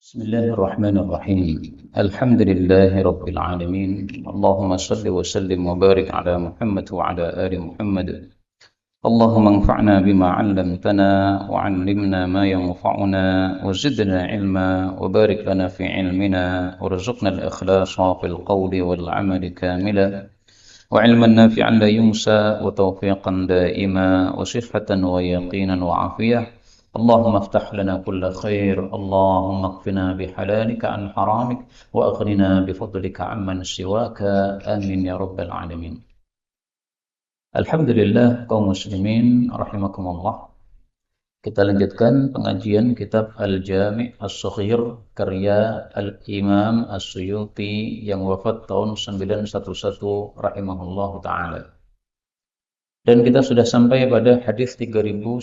بسم الله الرحمن الرحيم. الحمد لله رب العالمين. اللهم صل وسلم وبارك على محمد وعلى آل محمد. اللهم انفعنا بما علمتنا وعلمنا ما ينفعنا وزدنا علما وبارك لنا في علمنا وارزقنا الإخلاص في القول والعمل كاملا وعلما نافعا لا ينسى وتوفيقا دائما وصحة ويقينا وعافية. اللهم افتح لنا كل خير، اللهم اكفنا بحلالك عن حرامك وأغننا بفضلك عمن سواك، آمين يا رب العالمين. Alhamdulillah kaum muslimin rahimakumullah. Kita lanjutkan pengajian kitab Al-Jami' As-Saghir karya Al-Imam As-Suyuti yang wafat tahun 911 rahimahullah ta'ala. Dan kita sudah sampai pada hadis 3161.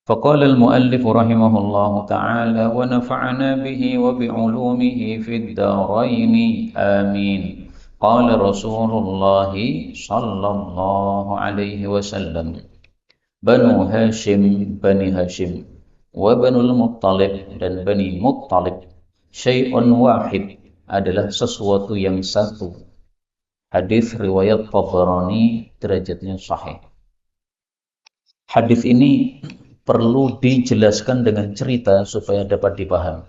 فقال المؤلف رحمه الله تعالى ونفعنا به وبعلومه في الدارين آمين. قال رسول الله صلى الله عليه وسلم بنو هاشم بني هاشم وبنو المطلب dan Bani Muttalib syai'un wahid adalah sesuatu yang satu. Hadis riwayat Tabarani, derajatnya sahih. Hadis ini perlu dijelaskan dengan cerita supaya dapat dipahami.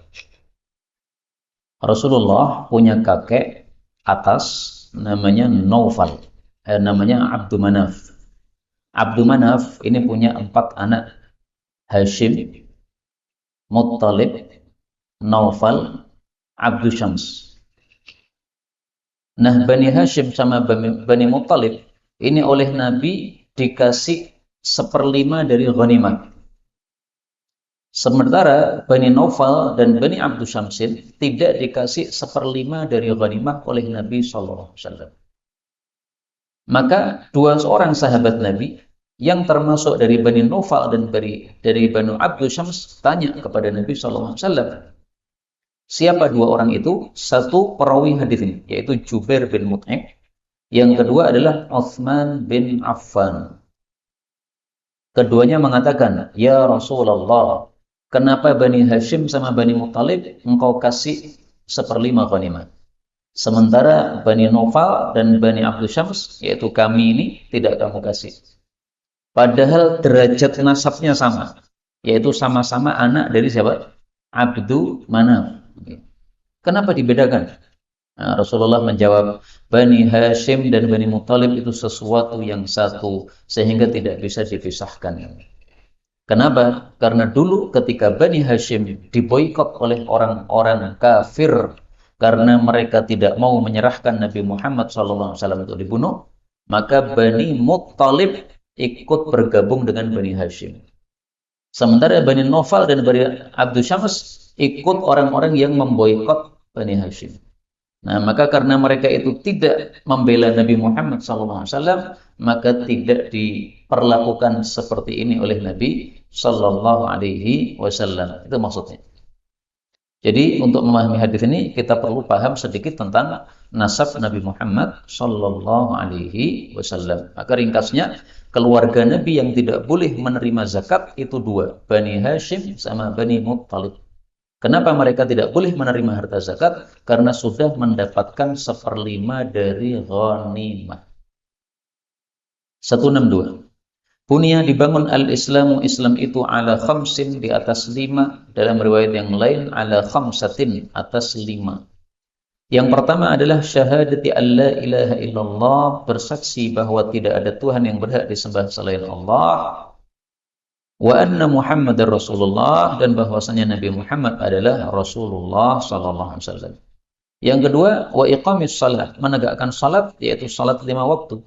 Rasulullah punya kakek atas namanya Naufal, namanya Abdu Manaf. Abdu Manaf ini punya 4 anak, Hashim, Muttalib, Naufal, Abdu Syams. Nah, Bani Hashim sama Bani Muttalib ini oleh Nabi dikasih 1/5 dari ghanimah. Sementara Bani Naufal dan Bani Abdu Syamsin tidak dikasih 1/5 dari ghanimah oleh Nabi SAW. Maka 2 orang sahabat Nabi yang termasuk dari Bani Naufal dan dari Bani Abdu Syams tanya kepada Nabi SAW, siapa 2 orang itu? Satu perawi hadis ini, yaitu Jubair bin Mut'im. Yang kedua adalah Utsman bin Affan. Keduanya mengatakan, ya Rasulullah, kenapa Bani Hashim sama Bani Muttalib engkau kasih 1/5 ghanimah? Sementara Bani Naufal dan Bani Abdu Syams, yaitu kami ini, tidak kamu kasih. Padahal derajat nasabnya sama, yaitu sama-sama anak dari siapa? Abdu Manaf. Kenapa dibedakan? Nah, Rasulullah menjawab, Bani Hashim dan Bani Muttalib itu sesuatu yang satu, sehingga tidak bisa dipisahkan. Kenapa? Karena dulu ketika Bani Hashim diboikot oleh orang-orang kafir karena mereka tidak mau menyerahkan Nabi Muhammad SAW untuk dibunuh, maka Bani Muttalib ikut bergabung dengan Bani Hashim. Sementara Bani Naufal dan Bani Abdu Syams ikut orang-orang yang memboikot Bani Hashim. Nah, maka karena mereka itu tidak membela Nabi Muhammad SAW, maka tidak diperlakukan seperti ini oleh Nabi Sallallahu Alaihi Wasallam. Itu maksudnya. Jadi untuk memahami hadis ini kita perlu paham sedikit tentang nasab Nabi Muhammad Sallallahu Alaihi Wasallam. Maka ringkasnya, keluarga Nabi yang tidak boleh menerima zakat itu 2, Bani Hashim sama Bani Muttalib. Kenapa mereka tidak boleh menerima harta zakat? Karena sudah mendapatkan 1/5 dari ghanimah. 162. Bunya dibangun al-Islamu, Islam itu ala khamsin, di atas 5. Dalam riwayat yang lain ala khamsatin, atas 5. Yang pertama adalah syahadati alla ilaha illallah, bersaksi bahwa tidak ada Tuhan yang berhak disembah selain Allah, wa anna Muhammadar Rasulullah, dan bahwasanya Nabi Muhammad adalah Rasulullah sallallahu alaihi wasallam. Yang kedua, wa iqamis salat, menegakkan salat, yaitu salat 5 waktu.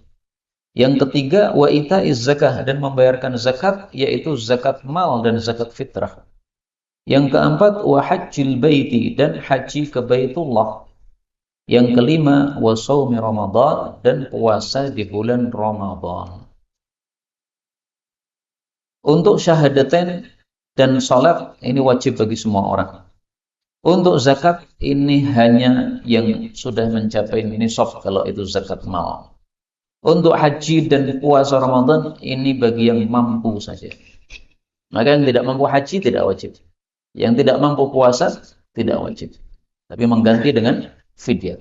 Yang ketiga, wa itaiz zakah, dan membayarkan zakat, yaitu zakat mal dan zakat fitrah. Yang keempat, wa hajjil baiti, dan haji ke Baitullah. Yang kelima, wa shaumi Ramadan, dan puasa di bulan Ramadan. Untuk syahadatain dan salat ini wajib bagi semua orang. Untuk zakat ini hanya yang sudah mencapai nisab, kalau itu zakat mal. Untuk haji dan puasa Ramadan ini bagi yang mampu saja. Maka yang tidak mampu haji tidak wajib. Yang tidak mampu puasa tidak wajib, tapi mengganti dengan fidyah.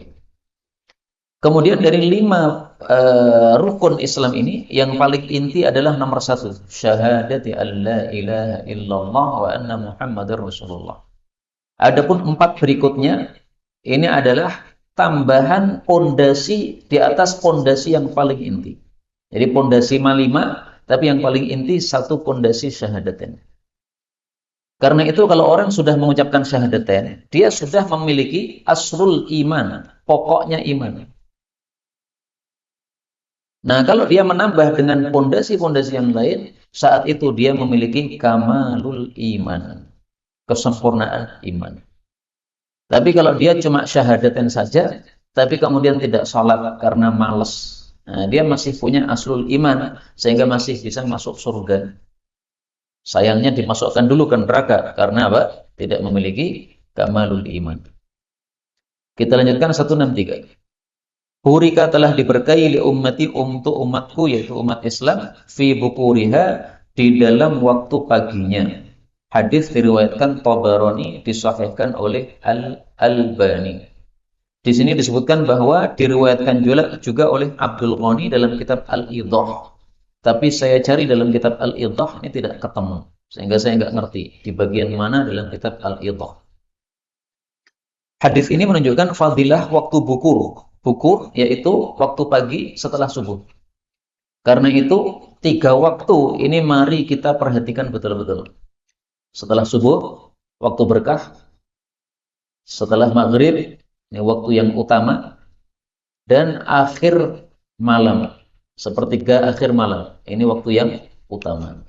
Kemudian dari 5 rukun Islam ini, yang paling inti adalah nomor 1, syahadati alla ilaha illallah wa anna muhammadar rasulullah. Adapun 4 berikutnya ini adalah tambahan pondasi di atas pondasi yang paling inti. Jadi pondasi 5, tapi yang paling inti 1 pondasi syahadatain. Karena itu kalau orang sudah mengucapkan syahadatain, dia sudah memiliki asrul iman, pokoknya iman. Nah, kalau dia menambah dengan pondasi-pondasi yang lain, saat itu dia memiliki kamalul iman, kesempurnaan iman. Tapi kalau dia cuma syahadatain saja, tapi kemudian tidak sholat karena malas, nah, dia masih punya aslul iman, sehingga masih bisa masuk surga. Sayangnya dimasukkan dulu ke neraka karena apa? Tidak memiliki kamalul iman. Kita lanjutkan 163. Burika telah diberkahi li ummati, untuk umatku, yaitu umat Islam, fi bukuriha, di dalam waktu paginya. Hadis diriwayatkan Tabarani, disahihkan oleh Al-Albani. Di sini disebutkan bahwa diriwayatkan juga oleh Abdul Ghani dalam kitab Al-Idah. Tapi saya cari dalam kitab Al-Idah, ini tidak ketemu. Sehingga saya nggak ngerti di bagian mana dalam kitab Al-Idah. Hadis ini menunjukkan fadilah waktu bukur. Bukur yaitu waktu pagi setelah subuh. Karena itu 3 waktu ini mari kita perhatikan betul-betul. Setelah subuh, waktu berkah. Setelah maghrib, ini waktu yang utama. Dan akhir malam, sepertiga akhir malam, ini waktu yang utama.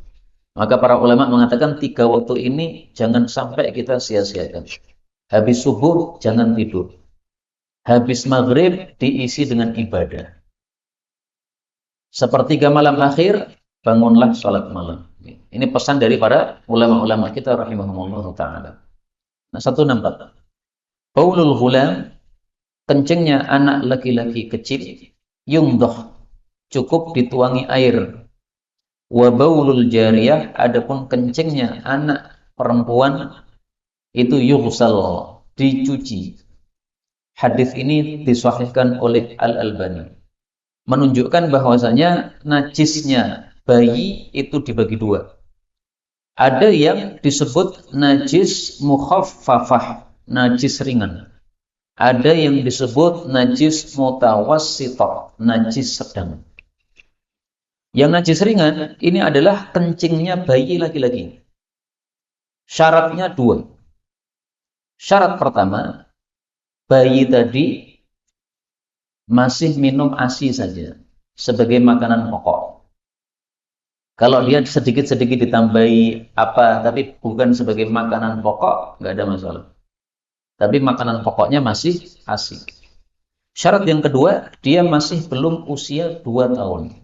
Maka para ulama mengatakan 3 waktu ini jangan sampai kita sia-siakan. Habis subuh jangan tidur. Habis maghrib diisi dengan ibadah. Sepertiga malam akhir bangunlah sholat malam. Ini pesan dari para ulama-ulama kita rahimahumullah ta'ala. Nah, 164. Baulul ghulam, kencingnya anak laki-laki kecil, yumdoh, cukup dituangi air. Wa baulul jariyah, adapun kencingnya anak perempuan itu yughsal, dicuci. Hadis ini disahihkan oleh Al-Albani. Menunjukkan bahwasanya najisnya bayi itu dibagi 2. Ada yang disebut najis mukhaffafah, najis ringan. Ada yang disebut najis mutawassithah, najis sedang. Yang najis ringan ini adalah kencingnya bayi laki-laki. Syaratnya 2. Syarat pertama, bayi tadi masih minum ASI saja sebagai makanan pokok. Kalau dia sedikit-sedikit ditambahi apa, tapi bukan sebagai makanan pokok, nggak ada masalah. Tapi makanan pokoknya masih ASI. Syarat yang kedua, dia masih belum usia 2 tahun.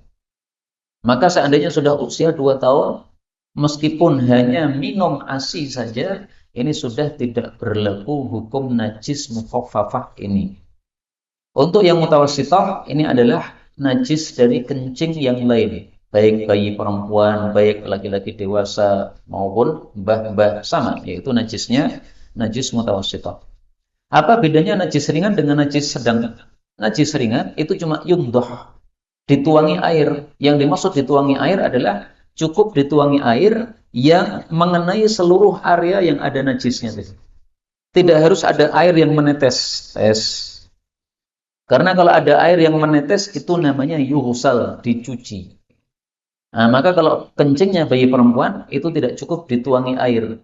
Maka seandainya sudah usia 2 tahun, meskipun hanya minum ASI saja, ini sudah tidak berlaku hukum najis mukhaffafah ini. Untuk yang mutawassithah, ini adalah najis dari kencing yang lain. Baik bayi perempuan, baik laki-laki dewasa, maupun mbah-mbah sama. Yaitu najisnya, najis mutawassithah. Apa bedanya najis ringan dengan najis sedang? Najis ringan itu cuma yumdoh, dituangi air. Yang dimaksud dituangi air adalah cukup dituangi air yang mengenai seluruh area yang ada najisnya. Tidak harus ada air yang menetes. Karena kalau ada air yang menetes itu namanya yughsal, dicuci. Nah, maka kalau kencingnya bayi perempuan itu tidak cukup dituangi air.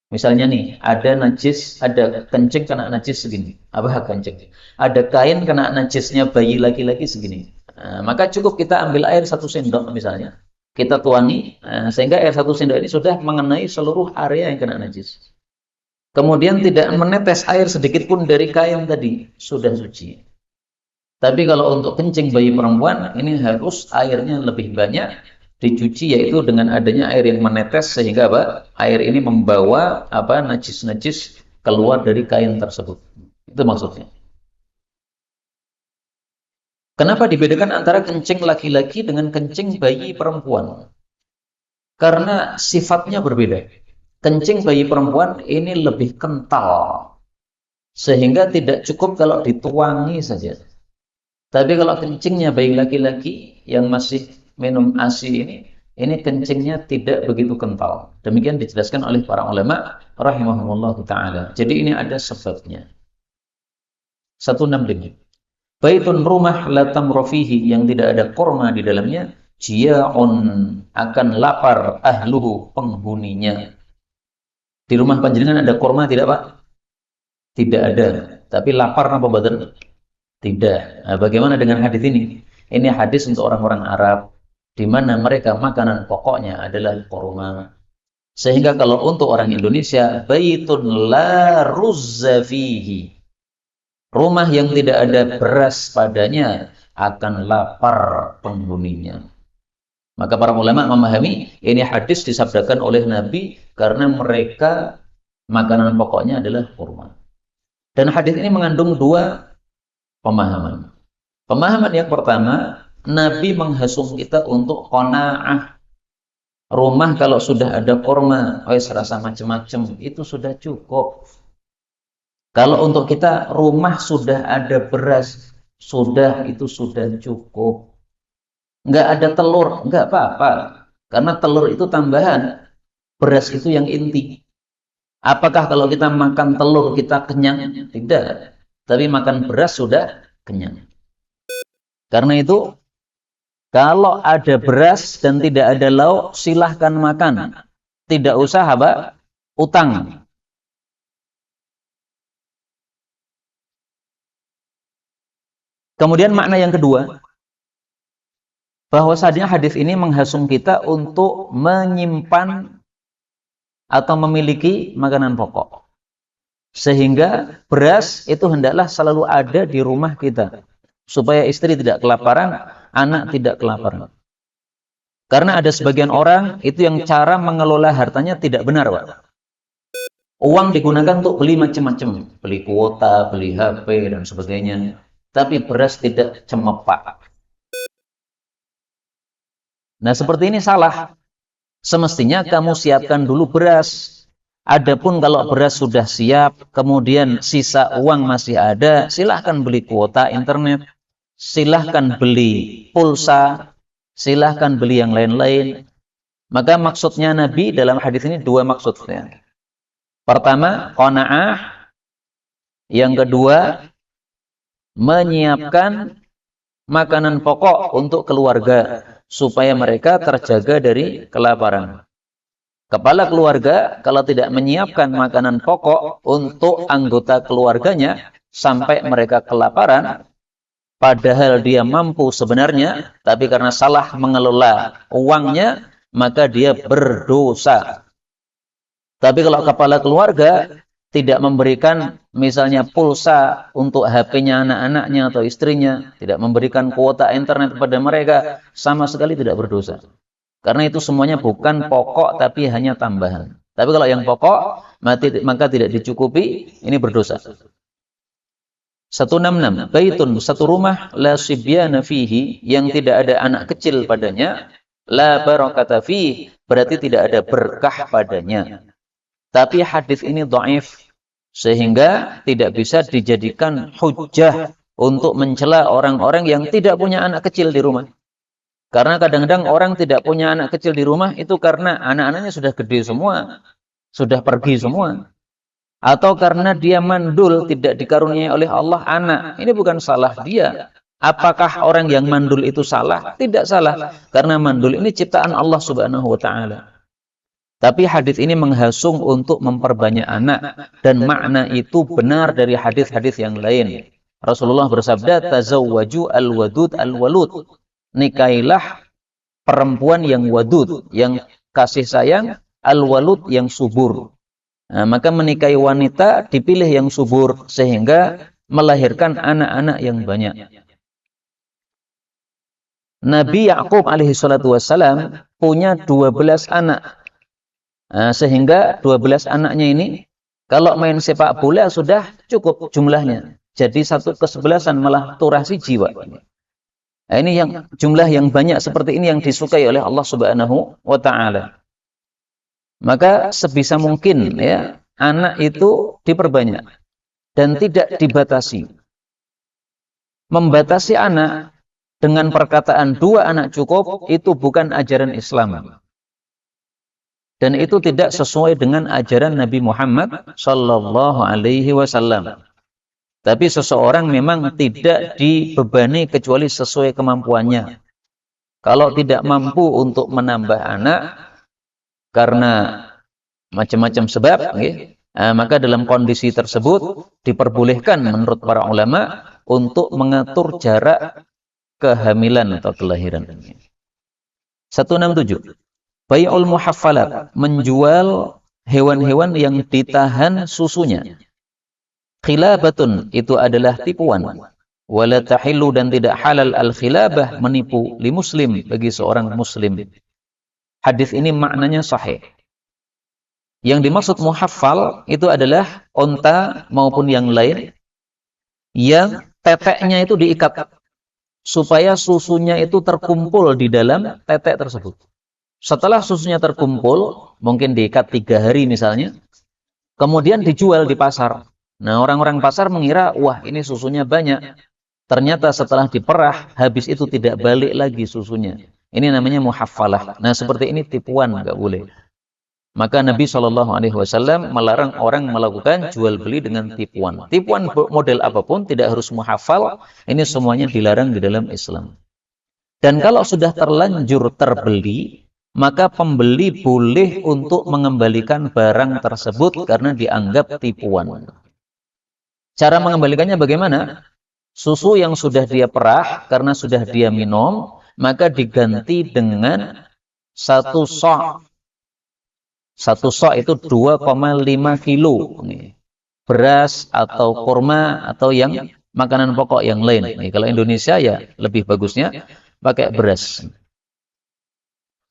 Misalnya nih, ada najis, ada kencing kena najis segini. Apa kencing? Ada kain kena najisnya bayi laki-laki segini. Nah, maka cukup kita ambil air 1 sendok misalnya. Kita tuangi, sehingga air 1 sendok ini sudah mengenai seluruh area yang kena najis. Kemudian tidak menetes air sedikit pun dari kain tadi, sudah suci. Tapi kalau untuk kencing bayi perempuan, ini harus airnya lebih banyak dicuci, yaitu dengan adanya air yang menetes, sehingga apa? Air ini membawa apa? Najis-najis keluar dari kain tersebut. Itu maksudnya. Kenapa dibedakan antara kencing laki-laki dengan kencing bayi perempuan? Karena sifatnya berbeda. kencing bayi perempuan ini lebih kental, sehingga tidak cukup kalau dituangi saja. Tapi kalau kencingnya bayi laki-laki yang masih minum ASI ini kencingnya tidak begitu kental. Demikian dijelaskan oleh para ulama rahimahumullah ta'ala. Jadi ini ada sebabnya. 165. Baitun rumah la tamra fihi, yang tidak ada korma di dalamnya, jia'un, akan lapar ahluhu, penghuninya. Di rumah panjenengan ada korma tidak, Pak? Tidak ada. Tapi lapar apa badan? Tidak. Nah, bagaimana dengan hadis ini? Ini hadis untuk orang-orang Arab, di mana mereka makanan pokoknya adalah korma. Sehingga kalau untuk orang Indonesia, baitun la ruzza fihi, rumah yang tidak ada beras padanya, akan lapar penghuninya. Maka para ulama memahami ini hadis disabdakan oleh Nabi karena mereka makanan pokoknya adalah kurma. Dan hadis ini mengandung dua pemahaman. Pemahaman yang pertama, Nabi menghasung kita untuk qanaah. Rumah kalau sudah ada kurma, rasa macam-macam, itu sudah cukup. Kalau untuk kita rumah sudah ada beras, itu sudah cukup. Nggak ada telur, nggak apa-apa. Karena telur itu tambahan, beras itu yang inti. Apakah kalau kita makan telur kita kenyang? Tidak. Tapi makan beras sudah kenyang. Karena itu, kalau ada beras dan tidak ada lauk, silahkan makan. Tidak usah utang. Kemudian makna yang kedua, bahwasannya hadis ini menghasung kita untuk menyimpan atau memiliki makanan pokok. Sehingga beras itu hendaklah selalu ada di rumah kita. Supaya istri tidak kelaparan, anak tidak kelaparan. Karena ada sebagian orang itu yang cara mengelola hartanya tidak benar, Pak. Uang digunakan untuk beli macam-macam, beli kuota, beli HP dan sebagainya. Tapi beras tidak cemepak. Nah, seperti ini salah. Semestinya kamu siapkan dulu beras. Adapun kalau beras sudah siap, kemudian sisa uang masih ada, silahkan beli kuota internet. Silahkan beli pulsa, silahkan beli yang lain-lain. Maka maksudnya Nabi dalam hadis ini dua maksudnya. Pertama, qanaah. Yang kedua, menyiapkan makanan pokok untuk keluarga, supaya mereka terjaga dari kelaparan. Kepala keluarga kalau tidak menyiapkan makanan pokok untuk anggota keluarganya sampai mereka kelaparan, padahal dia mampu sebenarnya, tapi karena salah mengelola uangnya, maka dia berdosa. Tapi kalau kepala keluarga tidak memberikan misalnya pulsa untuk HP-nya anak-anaknya atau istrinya, tidak memberikan kuota internet kepada mereka, sama sekali tidak berdosa. Karena itu semuanya bukan pokok, tapi hanya tambahan. Tapi kalau yang pokok, maka tidak dicukupi, ini berdosa. 166. Baitun, satu rumah, la sibyana fihi, yang tidak ada anak kecil padanya, la barakata fihi, berarti tidak ada berkah padanya. Tapi hadis ini dhaif, sehingga tidak bisa dijadikan hujjah untuk mencela orang-orang yang tidak punya anak kecil di rumah. Karena kadang-kadang orang tidak punya anak kecil di rumah itu karena anak-anaknya sudah gede semua, sudah pergi semua. Atau karena dia mandul, tidak dikaruniai oleh Allah anak. Ini bukan salah dia. Apakah orang yang mandul itu salah? Tidak salah. Karena mandul ini ciptaan Allah Subhanahu wa ta'ala. Tapi hadis ini menghasung untuk memperbanyak anak. Dan makna itu benar dari hadis-hadis yang lain. Rasulullah bersabda, tazawwaju al-wadud al-walud. Nikailah perempuan yang wadud, yang kasih sayang, al-walud yang subur. Nah, maka menikahi wanita dipilih yang subur, sehingga melahirkan anak-anak yang banyak. Nabi Ya'qub alaihi salatu wassalam punya 12 anak. Nah, sehingga 12 anaknya ini, kalau main sepak bola sudah cukup jumlahnya. Jadi 1/11 malah turasi jiwa. Nah, ini yang jumlah yang banyak seperti ini yang disukai oleh Allah Subhanahu wa ta'ala. Maka sebisa mungkin ya anak itu diperbanyak dan tidak dibatasi. Membatasi anak dengan perkataan 2 anak cukup itu bukan ajaran Islam. Dan itu tidak sesuai dengan ajaran Nabi Muhammad sallallahu alaihi wasallam. Tapi seseorang memang tidak dibebani kecuali sesuai kemampuannya. Kalau tidak mampu untuk menambah anak karena macam-macam sebab, maka dalam kondisi tersebut diperbolehkan menurut para ulama untuk mengatur jarak kehamilan atau kelahiran. 167. Bai'ul muhaffalat, menjual hewan-hewan yang ditahan susunya. Khilabatun, itu adalah tipuan. Wala tahillu, dan tidak halal al-khilabah, menipu, li muslim, bagi seorang muslim. Hadis ini maknanya sahih. Yang dimaksud muhaffal itu adalah unta maupun yang lain yang teteknya itu diikat supaya susunya itu terkumpul di dalam tetek tersebut. Setelah susunya terkumpul, mungkin diikat 3 hari misalnya, kemudian dijual di pasar. Nah, orang-orang pasar mengira, wah ini susunya banyak. Ternyata setelah diperah, habis itu tidak balik lagi susunya. Ini namanya muhaffalah. Nah, seperti ini tipuan, nggak boleh. Maka Nabi SAW melarang orang melakukan jual beli dengan tipuan. Tipuan model apapun, tidak harus muhafal. Ini semuanya dilarang di dalam Islam. Dan kalau sudah terlanjur terbeli, maka pembeli boleh untuk mengembalikan barang tersebut karena dianggap tipuan. Cara mengembalikannya bagaimana? Susu yang sudah dia perah karena sudah dia minum, maka diganti dengan 1 sok. 1 sok itu 2,5 kilo. Beras atau kurma atau yang makanan pokok yang lain. Kalau Indonesia ya lebih bagusnya pakai beras.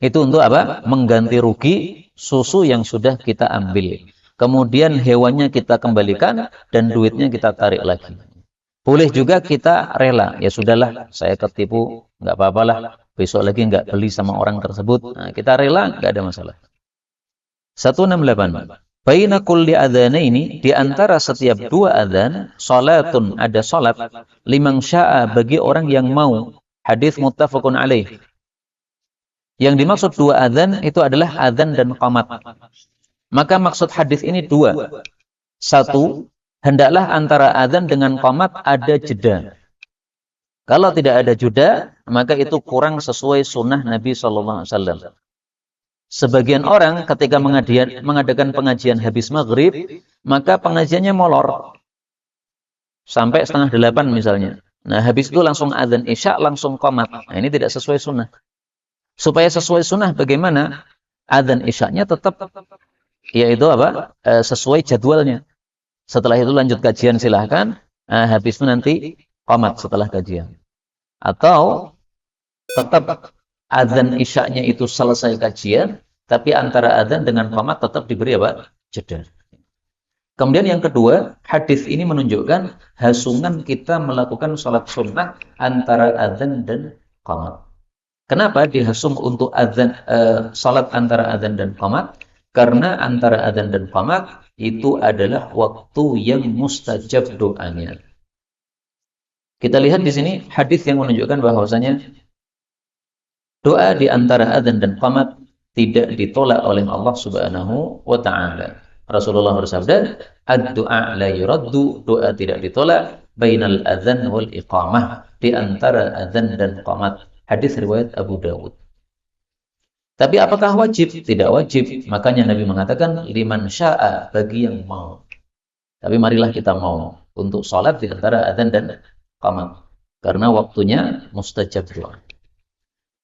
Itu untuk apa? Mengganti rugi susu yang sudah kita ambil. Kemudian hewannya kita kembalikan dan duitnya kita tarik lagi. Boleh juga kita rela, ya sudahlah, saya ketipu, nggak apa-apalah, besok lagi nggak beli sama orang tersebut. Nah, kita rela, nggak ada masalah. 168. Baina kulli adzanaini, di antara setiap 2 adzan, salatun, ada salat, liman syaa, bagi orang yang mau. Hadis muttafaqun alaih. Yang dimaksud 2 adzan itu adalah adzan dan qamat. Maka maksud hadis ini 2. 1, hendaklah antara adzan dengan qamat ada jeda. Kalau tidak ada jeda, maka itu kurang sesuai sunnah Nabi SAW. Sebagian orang ketika mengadakan pengajian habis maghrib, maka pengajiannya molor. Sampai 7:30 misalnya. Nah, habis itu langsung adzan isya, langsung qamat. Nah, ini tidak sesuai sunnah. Supaya sesuai sunnah bagaimana? Adzan isyanya tetap, yaitu apa? Sesuai jadwalnya. Setelah itu lanjut kajian silahkan. Habis itu nanti qamat setelah kajian. Atau tetap adzan isyanya itu selesai kajian, tapi antara adzan dengan qamat tetap diberi apa? Jeda. Kemudian yang kedua, hadis ini menunjukkan hasungan kita melakukan sholat sunnah antara adzan dan qamat. Kenapa dihasung untuk adzan, sholat antara adzan dan qamat? Karena antara adzan dan qamat itu adalah waktu yang mustajab doanya. Kita lihat di sini hadis yang menunjukkan bahwasanya doa di antara adzan dan qamat tidak ditolak oleh Allah Subhanahu wa taala. Rasulullah bersabda, "Ad-du'a la yuraddu", doa tidak ditolak bainal adzan wal iqamah, di antara adzan dan qamat. Hadis riwayat Abu Dawud. Tapi apakah wajib? Tidak wajib. Makanya Nabi mengatakan liman syaa, bagi yang mau. Tapi marilah kita mau untuk sholat di antara adzan dan qamat, karena waktunya mustajab doa.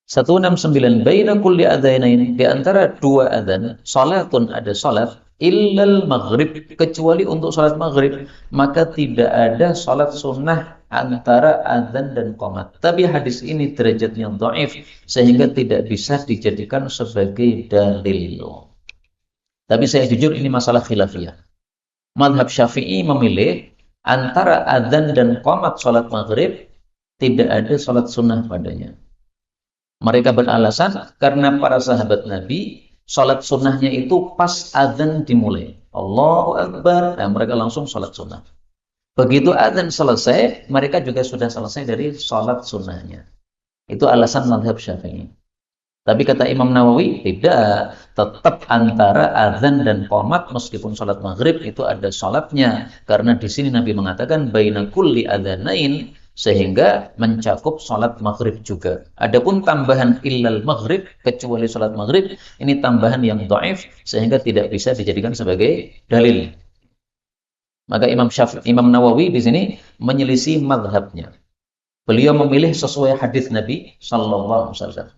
169. Baina kulli adzanain, di antara 2 adzan, salatun, ada salat, illal maghrib, kecuali untuk salat maghrib, maka tidak ada salat sunnah antara adzan dan qamat. Tapi hadis ini derajatnya dhaif sehingga tidak bisa dijadikan sebagai dalil. Tapi saya jujur ini masalah khilafiyah. Mazhab Syafi'i memilih antara adzan dan qamat salat maghrib tidak ada salat sunnah padanya. Mereka beralasan karena para sahabat Nabi Salat sunnahnya itu pas azan dimulai. Allahu Akbar, dan mereka langsung salat sunnah. Begitu azan selesai, mereka juga sudah selesai dari salat sunnahnya. Itu alasan mazhab Syafi'i. Tapi kata Imam Nawawi, tidak. Tetap antara azan dan qomat meskipun salat maghrib itu ada salatnya. Karena di sini Nabi mengatakan baina kulli adzanain, sehingga mencakup salat maghrib juga. Adapun tambahan illal maghrib, kecuali salat maghrib, ini tambahan yang dhaif sehingga tidak bisa dijadikan sebagai dalil. Maka Imam Nawawi di sini menyelisih mazhabnya. Beliau memilih sesuai hadis Nabi sallallahu alaihi wasallam.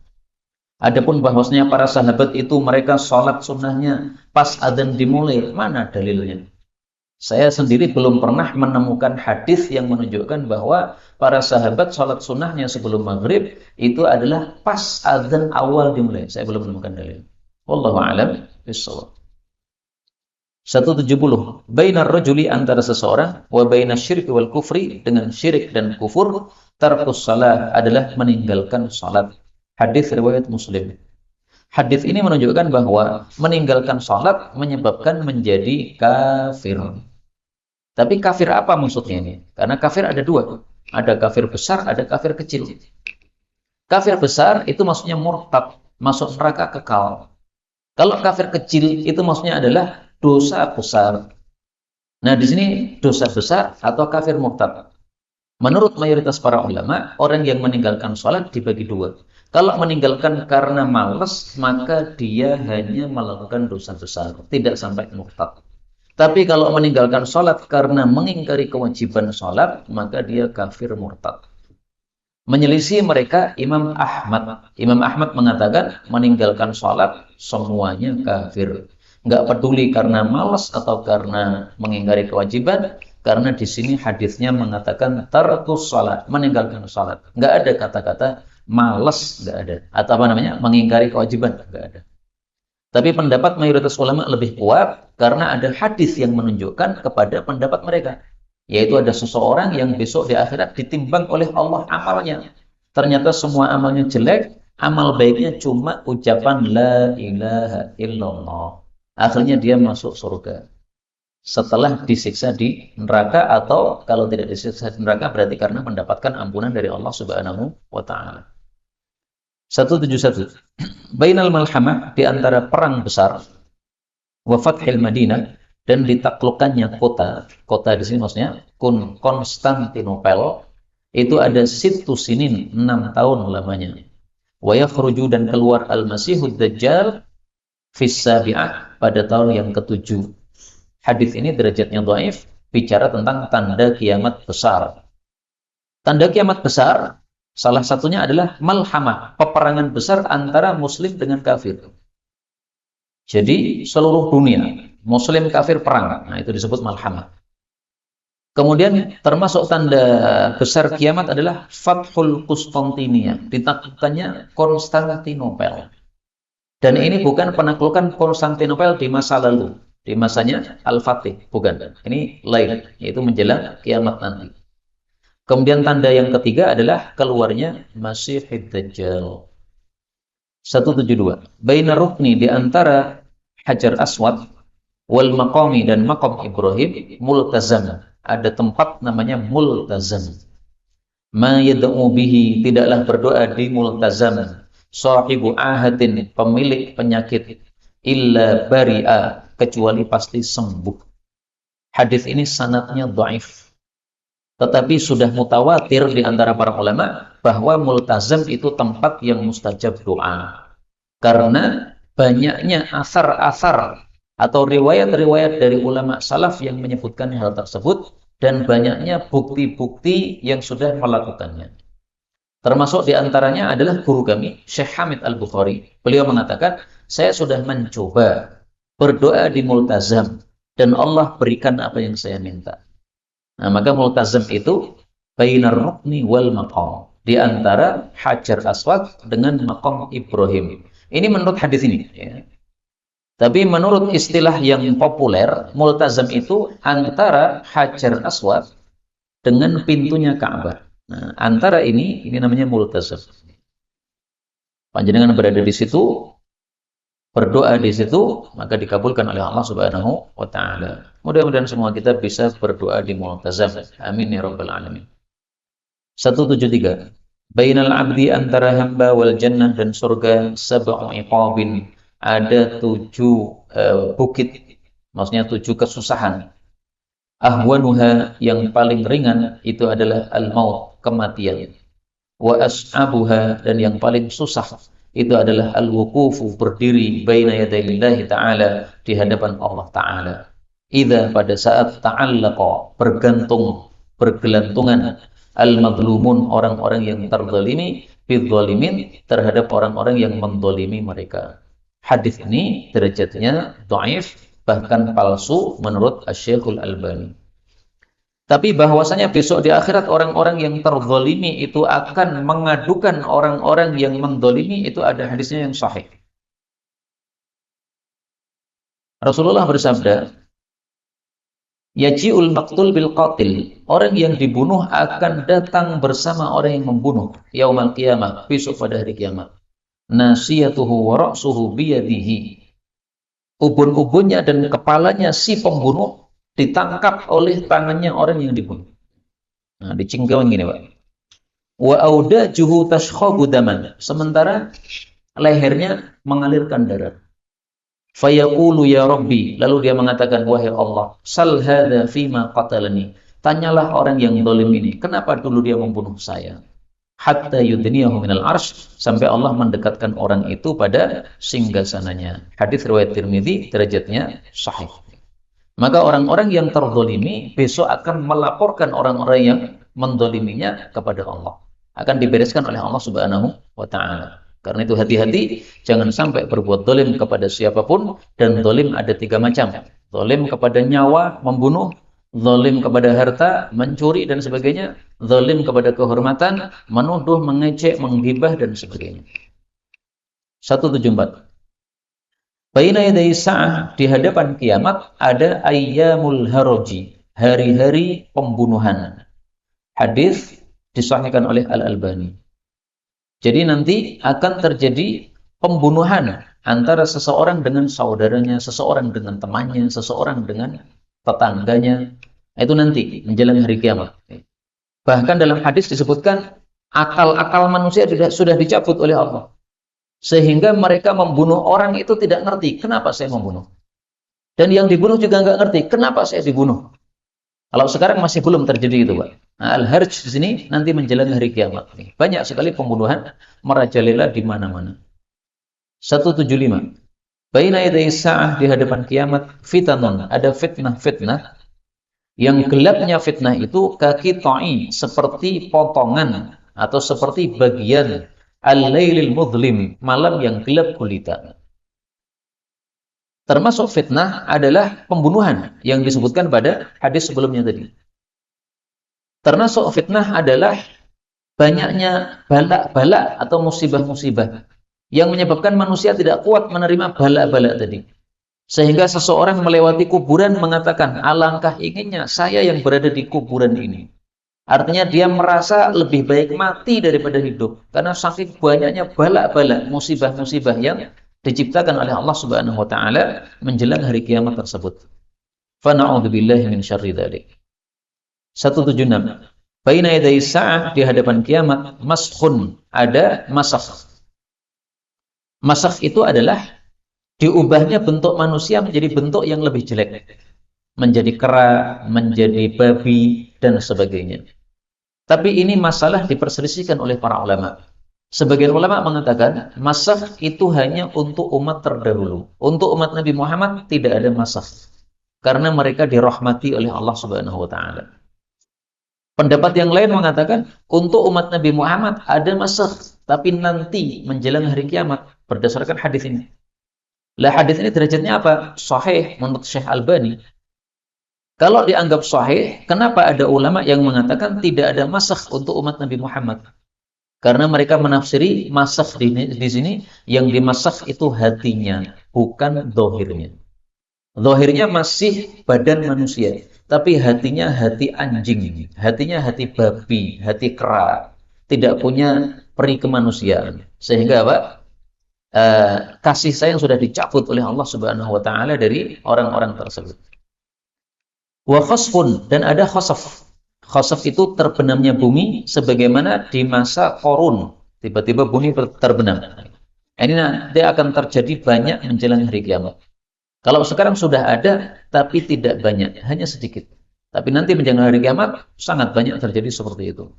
Adapun bahwasanya para sahabat itu mereka sholat sunnahnya pas adzan dimulai, mana dalilnya? Saya sendiri belum pernah menemukan hadis yang menunjukkan bahwa para sahabat sholat sunnahnya sebelum maghrib itu adalah pas adzan awal dimulai. Saya belum menemukan dalil. Wallahu a'lam bishawab. 170. Bainar rajuli, antara seseorang, wa bainas syirki wal kufri, dengan syirik dan kufur, tarkus salah, adalah meninggalkan salat. Hadis riwayat Muslim. Hadis ini menunjukkan bahwa meninggalkan salat menyebabkan menjadi kafir. Tapi kafir apa maksudnya ini? Karena kafir ada dua. Ada kafir besar, ada kafir kecil. Kafir besar itu maksudnya murtad, masuk neraka kekal. Kalau kafir kecil itu maksudnya adalah dosa besar. Nah, di sini dosa besar atau kafir murtad. Menurut mayoritas para ulama, orang yang meninggalkan sholat dibagi dua. Kalau meninggalkan karena malas, maka dia hanya melakukan dosa besar, tidak sampai murtad. Tapi kalau meninggalkan sholat karena mengingkari kewajiban sholat, maka dia kafir murtad. Menyelisih mereka Imam Ahmad. Imam Ahmad mengatakan meninggalkan sholat semuanya kafir. Nggak peduli karena malas atau karena mengingkari kewajiban, karena di sini hadisnya mengatakan tarkus sholat, meninggalkan sholat. Nggak ada kata-kata malas, nggak ada. Atau apa namanya, mengingkari kewajiban, nggak ada. Tapi pendapat mayoritas ulama lebih kuat karena ada hadis yang menunjukkan kepada pendapat mereka. Yaitu ada seseorang yang besok di akhirat ditimbang oleh Allah amalnya. Ternyata semua amalnya jelek, amal baiknya cuma ucapan la ilaha illallah. Akhirnya dia masuk surga. Setelah disiksa di neraka, atau kalau tidak disiksa di neraka berarti karena mendapatkan ampunan dari Allah Subhanahu wa taala. 171. Bainal malhamah, di antara perang besar, wa fathil Madinah, dan ditaklukkannya kota. Kota di sini maksudnya Konstantinopel. Itu ada situ sinin, 6 tahun lamanya. Wa yakhruju, dan keluar al-Masihud Dajjal fis sabi'ah, pada tahun yang ke-7. Hadis ini derajatnya dhaif, bicara tentang tanda kiamat besar. Tanda kiamat besar salah satunya adalah malhamah, peperangan besar antara muslim dengan kafir. Jadi seluruh dunia muslim kafir perang. Nah, itu disebut malhamah. Kemudian termasuk tanda besar kiamat adalah Fathul Konstantinia, ditaklukkannya Konstantinopel. Dan ini bukan penaklukan Konstantinopel di masa lalu, di masanya Al-Fatih, bukan. Ini lain, yaitu menjelang kiamat nanti. Kemudian tanda yang ketiga adalah keluarnya Masihid Dajjal. 172. Baina rukni, di antara Hajar Aswad wal maqami, dan maqam Ibrahim, multazam, ada tempat namanya multazam. Ma yad'u bihi, tidaklah berdoa di multazam, sahibu ahadin, pemilik penyakit, illa bari'a, kecuali pasti sembuh. Hadis ini sanadnya dhaif. Tetapi sudah mutawatir di antara para ulama bahwa multazam itu tempat yang mustajab doa. Karena banyaknya asar-asar atau riwayat-riwayat dari ulama salaf yang menyebutkan hal tersebut, dan banyaknya bukti-bukti yang sudah melakukannya. Termasuk di antaranya adalah guru kami, Syekh Hamid Al-Bukhari. Beliau mengatakan, saya sudah mencoba berdoa di multazam, dan Allah berikan apa yang saya minta. Nah, maka multazam itu bainar rukni wal maqam, di antara Hajar Aswad dengan maqam Ibrahim. Ini menurut hadis ini, ya. Tapi menurut istilah yang populer, multazam itu antara Hajar Aswad dengan pintunya Ka'bah. Nah, antara ini namanya multazam. Panjenengan berada di situ, berdoa di situ, maka dikabulkan oleh Allah Subhanahu wa taala. Mudah-mudahan semua kita bisa berdoa di multazam. Amin ya rabbal alamin. 173. Bainal abdi antara hamba wal jannah dan surga sab'u iqabin. Ada 7 bukit, maksudnya 7 kesusahan. Ahwanuha, yang paling ringan itu adalah al-maut, kematian. Wa as'abuha, dan yang paling susah itu adalah al-wuqufu, berdiri baina yadayillahi ta'ala, di hadapan Allah Ta'ala. Idza, pada saat ta'allaqa, bergelantungan al-madlumun, orang-orang yang terzalimi, bidzalimin, terhadap orang-orang yang mendolimi mereka. Hadis ini derajatnya dhaif, bahkan palsu menurut Asy-Syaikh Al-Albani. Tapi bahwasanya besok di akhirat orang-orang yang terzalimi itu akan mengadukan orang-orang yang mendolimi, itu ada hadisnya yang sahih. Rasulullah bersabda, yaji'ul maqtul bil qatil, orang yang dibunuh akan datang bersama orang yang membunuh yaumal qiyamah, besok pada hari kiamat. Nasiyatuhu wa ra'suhu biyadihi, ubun-ubunnya dan kepalanya si pembunuh ditangkap oleh tangannya orang yang dibunuh. Nah, dicingkawin gini, Pak. Wa audajuhu tashkhabu daman, sementara lehernya mengalirkan darah. Fayaqulu ya Rabbi, lalu dia mengatakan, wahai Allah, sal hadza fima qatalani, tanyalah orang yang zalim ini, kenapa dulu dia membunuh saya? Hatta yudniyahu minal arsy, sampai Allah mendekatkan orang itu pada singgasananya. Hadis riwayat Tirmidzi, derajatnya sahih. Maka orang-orang yang terzalimi besok akan melaporkan orang-orang yang mendoliminya kepada Allah. Akan dibereskan oleh Allah Subhanahu wa ta'ala. Karena itu hati-hati, jangan sampai berbuat zalim kepada siapapun. Dan zalim ada 3 macam. Zalim kepada nyawa, membunuh. Zalim kepada harta, mencuri dan sebagainya. Zalim kepada kehormatan, menuduh, mengecek, menggibah dan sebagainya. 174. Baina yaday sa'ah, di hadapan kiamat ada ayyamul haraji, hari-hari pembunuhan. Hadis disahihkan oleh Al-Albani. Jadi nanti akan terjadi pembunuhan antara seseorang dengan saudaranya, seseorang dengan temannya, seseorang dengan tetangganya. Itu nanti menjelang hari kiamat. Bahkan dalam hadis disebutkan akal-akal manusia sudah dicabut oleh Allah. Sehingga mereka membunuh orang itu tidak ngerti kenapa saya membunuh. Dan yang dibunuh juga nggak ngerti kenapa saya dibunuh. Kalau sekarang masih belum terjadi itu, Pak. Nah, al-harj di sini nanti menjelang hari kiamat. Banyak sekali pembunuhan merajalela di mana-mana. 175. Baina yaday sa'ah, di hadapan kiamat, fitanun, ada fitnah-fitnah. Yang gelapnya fitnah itu kaki ta'i, seperti potongan atau seperti bagian al-lailil mudlim, malam yang gelap gulita. Termasuk fitnah adalah pembunuhan yang disebutkan pada hadis sebelumnya tadi. Termasuk fitnah adalah banyaknya bala-bala atau musibah-musibah yang menyebabkan manusia tidak kuat menerima bala-bala tadi. Sehingga seseorang melewati kuburan mengatakan, alangkah inginnya saya yang berada di kuburan ini. Artinya dia merasa lebih baik mati daripada hidup. Karena saking banyaknya bala-bala, musibah-musibah yang diciptakan oleh Allah Subhanahu wa ta'ala menjelang hari kiamat tersebut. Fana'udzubillahi min syarri dzalik. 176. Baina yaday sa'ah, di hadapan kiamat, maskhun, ada masakh. Masakh itu adalah diubahnya bentuk manusia menjadi bentuk yang lebih jelek. Menjadi kera, menjadi babi, dan sebagainya. Tapi ini masalah diperselisihkan oleh para ulama. Sebagian ulama mengatakan, masakh itu hanya untuk umat terdahulu. Untuk umat Nabi Muhammad tidak ada masakh. Karena mereka dirahmati oleh Allah Subhanahu wa ta'ala. Pendapat yang lain mengatakan, untuk umat Nabi Muhammad ada masakh. Tapi nanti menjelang hari kiamat, berdasarkan hadis ini. Lah hadis ini derajatnya apa? Sahih menurut Syekh Albani. Kalau dianggap sahih, kenapa ada ulama yang mengatakan tidak ada masakh untuk umat Nabi Muhammad? Karena mereka menafsiri masakh di sini, yang dimasakh itu hatinya, bukan zahirnya. Zahirnya masih badan manusia, tapi hatinya hati anjing, hatinya hati babi, hati kera, tidak punya peri kemanusiaan. Sehingga apa? kasih sayang sudah dicabut oleh Allah Subhanahu wa taala dari orang-orang tersebut. Wa khasfun, dan ada khasaf. Khasaf itu terbenamnya bumi sebagaimana di masa Qarun, tiba-tiba bumi terbenam. Ini nanti akan terjadi banyak menjelang hari kiamat. Kalau sekarang sudah ada tapi tidak banyak, hanya sedikit. Tapi nanti menjelang hari kiamat sangat banyak terjadi seperti itu.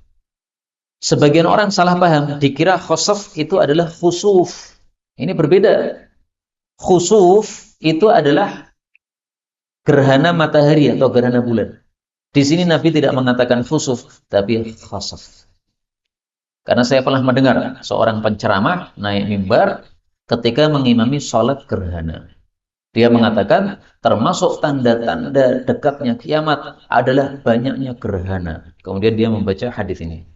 Sebagian orang salah paham, dikira khasaf itu adalah khusuf. Ini berbeda. Khusuf itu adalah gerhana matahari atau gerhana bulan. Di sini Nabi tidak mengatakan khusuf, tapi khasaf. Karena saya pernah mendengar seorang penceramah naik mimbar ketika mengimami sholat gerhana. Dia mengatakan termasuk tanda-tanda dekatnya kiamat adalah banyaknya gerhana. Kemudian dia membaca hadis ini.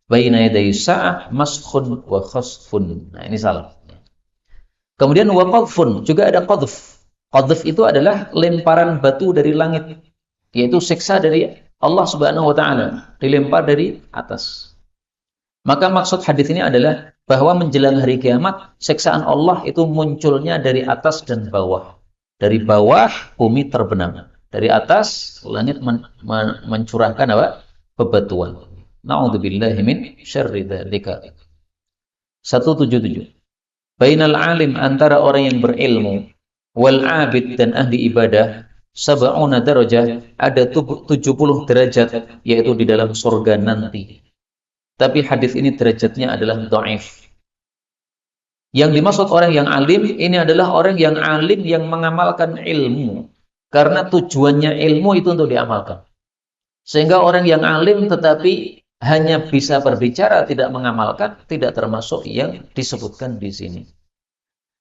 Baina yaday sa'ah maskhun wa khasfun. Nah, ini salah. Kemudian wa qadhfun, juga ada qadhf. Qadhf itu adalah lemparan batu dari langit, yaitu siksa dari Allah Subhanahu wa taala, dilempar dari atas. Maka maksud hadis ini adalah bahwa menjelang hari kiamat, siksaan Allah itu munculnya dari atas dan bawah. Dari bawah bumi terbenam, dari atas langit mencurahkan apa? Bebatuan. Na'udzubillahi min syarri dzalika. 177. Bainal alim, antara orang yang berilmu, wal abid, dan ahli ibadah, sab'una darajah, ada 70 derajat, yaitu di dalam surga nanti. Tapi hadis ini derajatnya adalah dhaif. Yang dimaksud orang yang alim ini adalah orang yang alim yang mengamalkan ilmu, karena tujuannya ilmu itu untuk diamalkan. Sehingga orang yang alim tetapi hanya bisa berbicara, tidak mengamalkan, tidak termasuk yang disebutkan di sini.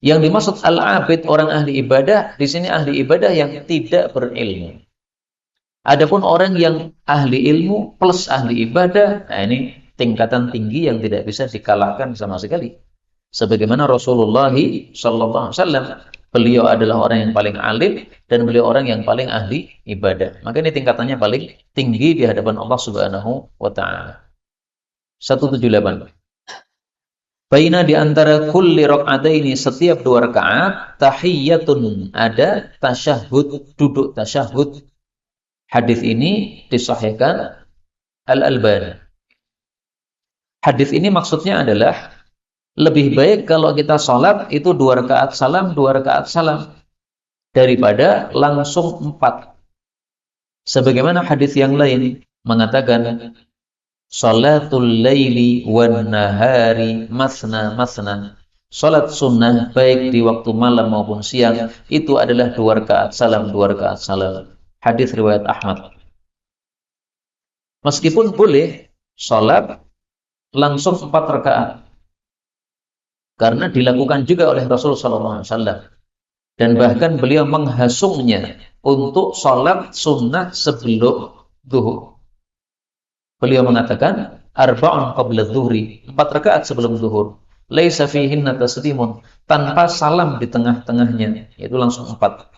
Yang dimaksud al-abid, orang ahli ibadah, di sini ahli ibadah yang tidak berilmu. Adapun orang yang ahli ilmu plus ahli ibadah, nah ini tingkatan tinggi yang tidak bisa dikalahkan sama sekali. Sebagaimana Rasulullah SAW, beliau adalah orang yang paling alim dan beliau orang yang paling ahli ibadah. Maka ini tingkatannya paling tinggi di hadapan Allah Subhanahu wa taala. 178. Baina, di antara kulli raka'ataini, setiap 2 rakaat, tahiyyatun, ada tasyahud, duduk tasyahud. Hadis ini disahihkan Al-Albani. Hadis ini maksudnya adalah lebih baik kalau kita sholat itu 2 rakaat salam, 2 rakaat salam, daripada langsung 4. Sebagaimana hadis yang lain mengatakan, sholatul laili wan nahari masna masna. Sholat sunnah baik di waktu malam maupun siang itu adalah 2 rakaat salam, 2 rakaat salam. Hadis riwayat Ahmad. Meskipun boleh sholat langsung 4 rakaat, karena dilakukan juga oleh Rasulullah SAW, dan bahkan beliau menghasungnya untuk sholat sunnah sebelum zuhur. Beliau mengatakan arba'un qabla dhuhri, 4 rakaat sebelum zuhur, laisa fihinna taslimun, tanpa salam di tengah-tengahnya, yaitu langsung 4.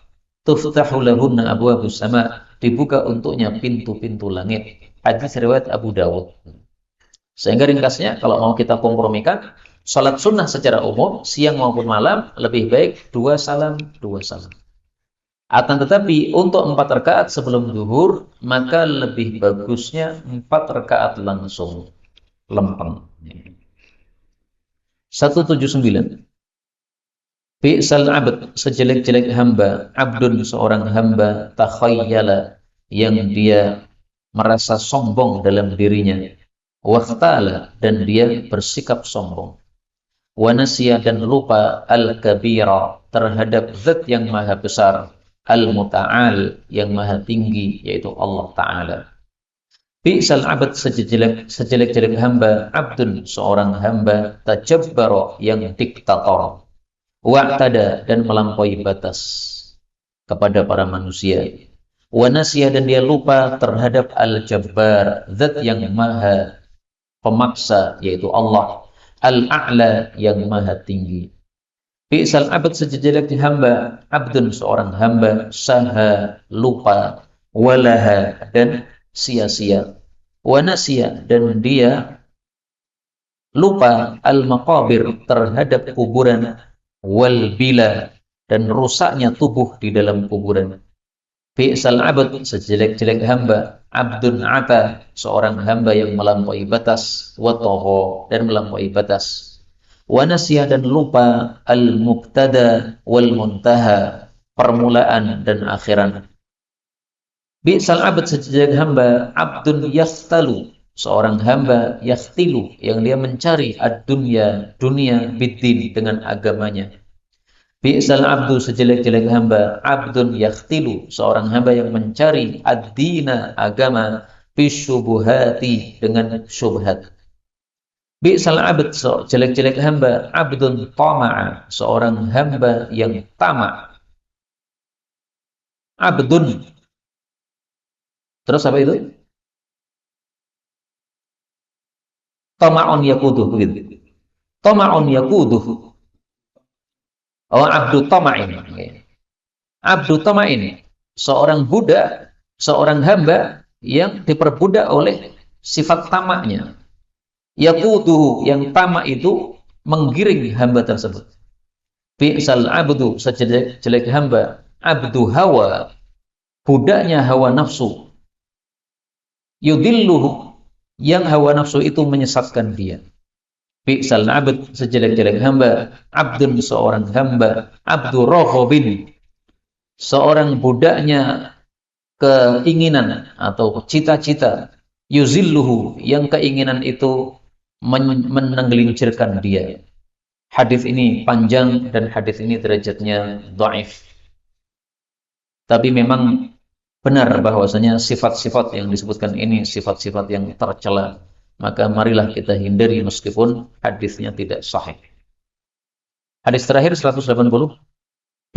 Tuftahu lahunna abwabus sama, dibuka untuknya pintu-pintu langit. Hadis riwayat Abu Dawud. Sehingga ringkasnya, kalau mau kita kompromikan, salat sunnah secara umum siang maupun malam lebih baik 2 salam, 2 salam. Akan tetapi untuk 4 rakaat sebelum zuhur, maka lebih bagusnya 4 rakaat langsung lempeng. 179. Bi'sal abd, sejelek-jelek hamba, abdun, seorang hamba, takhayyala, yang dia merasa sombong dalam dirinya, waqtala, dan dia bersikap sombong, wa nasiya, dan lupa, al-kabira, terhadap zat yang maha besar, al-muta'al, yang maha tinggi, yaitu Allah Ta'ala. Bi'sal abd, sejelek-jelek hamba, abdun, seorang hamba, tajabbara, yang diktator, wa'tada, dan melampaui batas kepada para manusia, wa nasiya, dan dia lupa terhadap al-jabbar, zat yang maha pemaksa, yaitu Allah, al-a'la, yang maha tinggi. Bi'sal abd, sejelek hamba, abdun, seorang hamba, saha, lupa, walaha, dan sia-sia, wa nasiya, dan dia lupa al-maqabir, terhadap kuburan, wal bila, dan rusaknya tubuh di dalam kuburan. Bi'sal abd, sejelek-jelek hamba, abdun ata, seorang hamba yang melampaui batas, wa tagha, dan melampaui batas, wa nasya, dan lupa, al mubtada wal muntaha, permulaan dan akhiran. Bi'sal abd, sejelek hamba, abdun yakhtalu, seorang hamba yakhtilu, yang dia mencari ad-dunya, dunia, biddin, dengan agamanya. Bi'sal abdu, sejelek-jelek hamba, abdun yakhtilu, seorang hamba yang mencari ad-dina, agama, bisyubuhati, dengan syubhat. Bi'sal abd, sejelek-jelek hamba, abdun tama'a, seorang hamba yang tamak. Abdun, terus apa itu? Tama'un yakuduh, begitu. Tama'un yakuduh. Oh, abdu tama'in. Abdu tama'in, seorang budak, seorang hamba yang diperbudak oleh sifat tamaknya. Yakuduhu, yang tamak itu menggiring hamba tersebut. Bi'sal abdu, sejelek-jelek hamba, abdu hawa, budaknya hawa nafsu. Yudilluhu, yang hawa nafsu itu menyesatkan dia. Bi'sal abd, sejelek-jelek hamba, abdun, seorang hamba, abdu rohobin, seorang budaknya keinginan atau cita-cita, yuzilluhu, yang keinginan itu menggelincirkan dia. Hadis ini panjang dan hadis ini derajatnya dhaif. Tapi memang benar bahwasanya sifat-sifat yang disebutkan ini sifat-sifat yang tercela. Maka marilah kita hindari meskipun hadisnya tidak sahih. Hadis terakhir 180.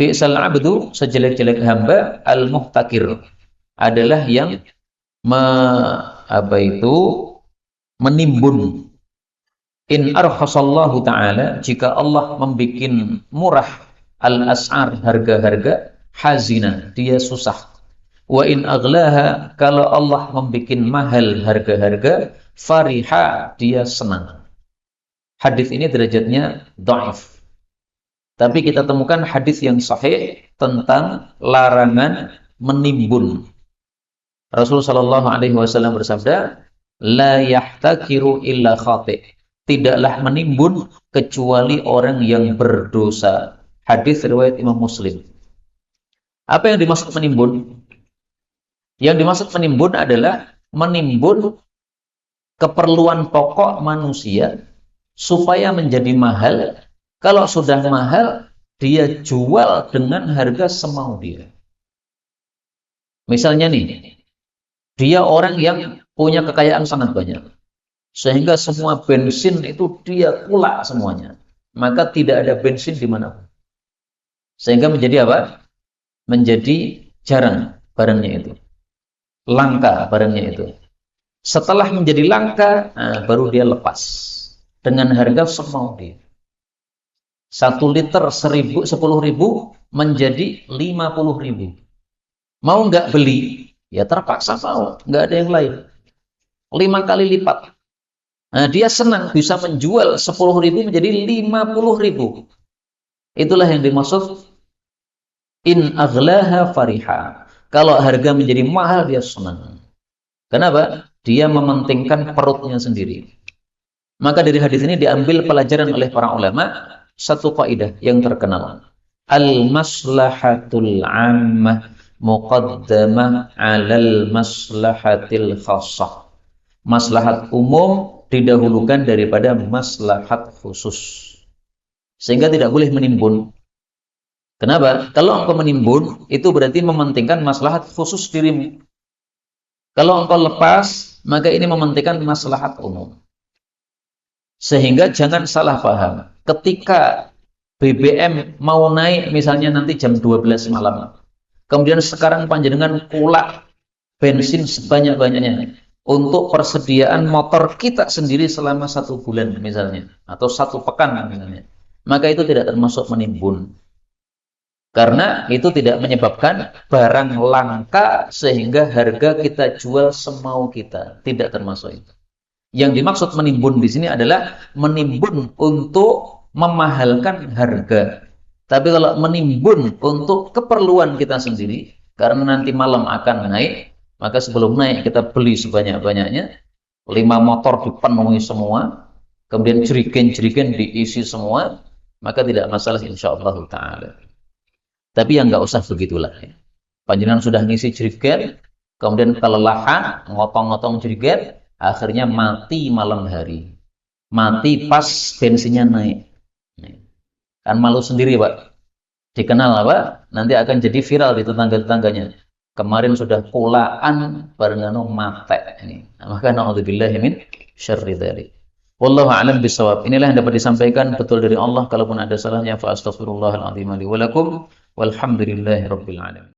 Bi'sal abdu, sejelek-jelek hamba, al-muhtakir, adalah yang menimbun. In arhasallahu ta'ala, jika Allah membikin murah al-as'ar, harga-harga, hazina, dia susah. Wa in aghlaha, kalau Allah membikin mahal harga-harga, fariha, dia senang. Hadis ini derajatnya dhaif. Tapi kita temukan hadis yang sahih tentang larangan menimbun. Rasulullah sallallahu alaihi wasallam bersabda, la yahtakiru illa khati', tidaklah menimbun kecuali orang yang berdosa. Hadis riwayat Imam Muslim. Apa yang dimaksud menimbun? Yang dimaksud menimbun adalah menimbun keperluan pokok manusia supaya menjadi mahal. Kalau sudah mahal, dia jual dengan harga semau dia. Misalnya nih, dia orang yang punya kekayaan sangat banyak, sehingga semua bensin itu dia kulak semuanya. Maka tidak ada bensin di mana-mana. Sehingga menjadi apa? Menjadi jarang barangnya itu. Langka barangnya itu. Setelah menjadi langka, baru dia lepas dengan harga semau dia. 1 liter 10.000 menjadi 50.000. Mau nggak beli? Ya terpaksa mau, nggak ada yang lain. 5 kali lipat. Nah, dia senang bisa menjual 10.000 menjadi 50.000. Itulah yang dimaksud in aghlaha fariha. Kalau harga menjadi mahal, dia senang. Kenapa? Dia mementingkan perutnya sendiri. Maka dari hadis ini diambil pelajaran oleh para ulama satu kaidah yang terkenal. Al-maslahatul 'ammah muqaddamah 'alal maslahatil khassah. Maslahat umum didahulukan daripada maslahat khusus. Sehingga tidak boleh menimbun. Kenapa? Kalau engkau menimbun, itu berarti mementingkan maslahat khusus dirimu. Kalau engkau lepas, maka ini mementingkan maslahat umum. Sehingga jangan salah paham. Ketika BBM mau naik misalnya nanti jam 12 malam. Kemudian sekarang panjenengan kulak bensin sebanyak-banyaknya untuk persediaan motor kita sendiri selama 1 bulan misalnya. Atau 1 pekan misalnya. Maka itu tidak termasuk menimbun. Karena itu tidak menyebabkan barang langka sehingga harga kita jual semau kita. Tidak termasuk itu. Yang dimaksud menimbun di sini adalah menimbun untuk memahalkan harga. Tapi kalau menimbun untuk keperluan kita sendiri, karena nanti malam akan naik, maka sebelum naik kita beli sebanyak-banyaknya, 5 motor dipenuhi semua, kemudian jerigen-jerigen diisi semua, maka tidak masalah insyaallah ta'ala. Tapi yang nggak usah begitulah. Panjenengan sudah ngisi jerigen, kemudian kelelahan, ngotong-ngotong jerigen, akhirnya mati malam hari. Mati pas bensinnya naik. Kan malu sendiri, Pak. Dikenal apa? Nanti akan jadi viral di tetangga-tetangganya. Kemarin sudah kulaan barengan mate ini. Maka naudzubillahi min syarri dzalik. Wallahu a'lam bishawab. Inilah yang dapat disampaikan betul dari Allah. Kalaupun ada salahnya fa astaghfirullahal azim li wa lakum walhamdulillahirabbil alamin.